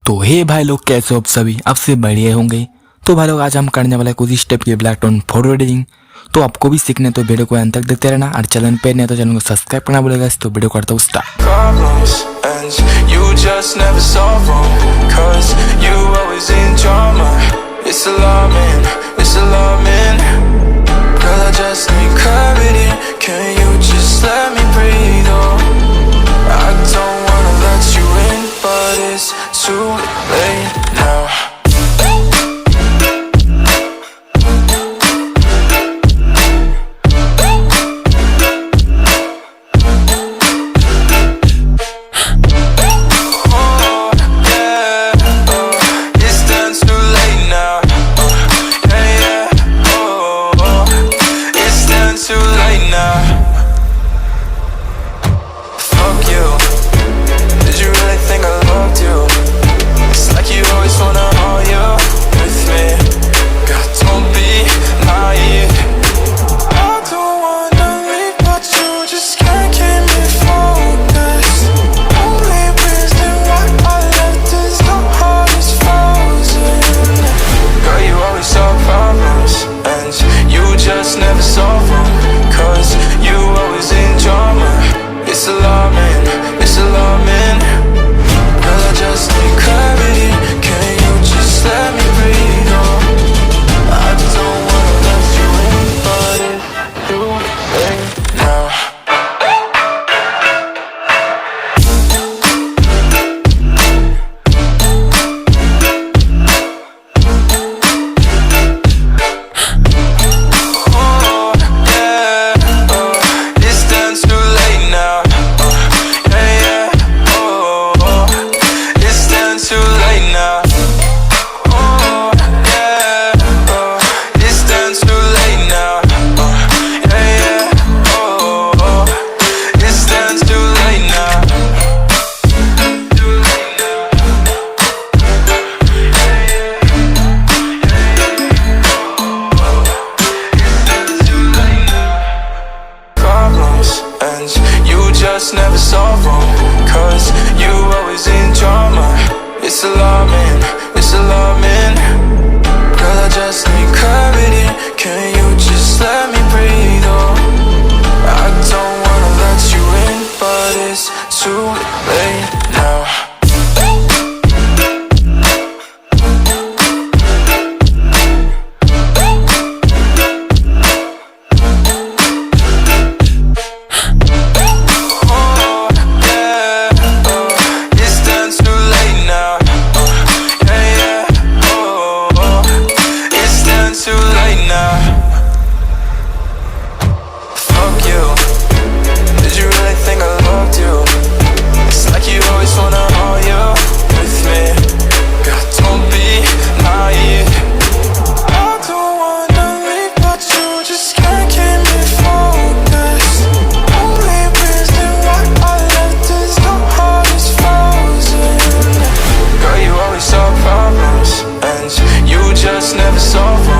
तो हे भाई लोग, कैसे हो आप सभी? आपसे बढ़िया होंगे। तो भाई लोग, आज हम करने वाले कुछ स्टेप की ब्लैक टोन फोटो एडिटिंग। तो आपको भी सीखने तो वीडियो को अंत तक देखते रहना, और चैनल पे नहीं तो चैनल को सब्सक्राइब करना भूलेगा। तो वीडियो करता हूँ start. Too late now. Oh yeah, it's done too late now. Yeah, yeah, oh, it's done too late now. Fuck you. Did you really think I loved you? It's like you always wanna hold you with me. God, don't be naive. I don't wanna leave, but you just can't keep me focused. Only reason why I left is the heart is frozen. Girl, you always solve problems, and you just never solve them. 'Cause you always in drama. It's alarming, it's alarming. Girl, I just need clarity. Can you just let me breathe? Oh, I don't wanna let you in, but it's too late now. Oh, yeah, oh, it's done too late now. Yeah, yeah, oh, it's done too late now. Oh, yeah, oh, it's done too late now. Yeah, yeah, oh, it's done too late now. Too late now. Problems, and you just never solve them. 'Cause you always in drama. It's alarming, it's alarming. Girl, I just need clarity. Can you just let me breathe? Oh, I don't wanna let you in, but it's too late now. Oh, yeah, oh, it's done too late now. Yeah, yeah, oh, it's done too late now. Fuck you. Did you really think I loved you? It's like you always wanna hold you with me. God, don't be naive. I don't wanna leave, but you just can't keep me focused. Only reason why I left is the heart is frozen. Girl, you always solve problems, and you just never solve them.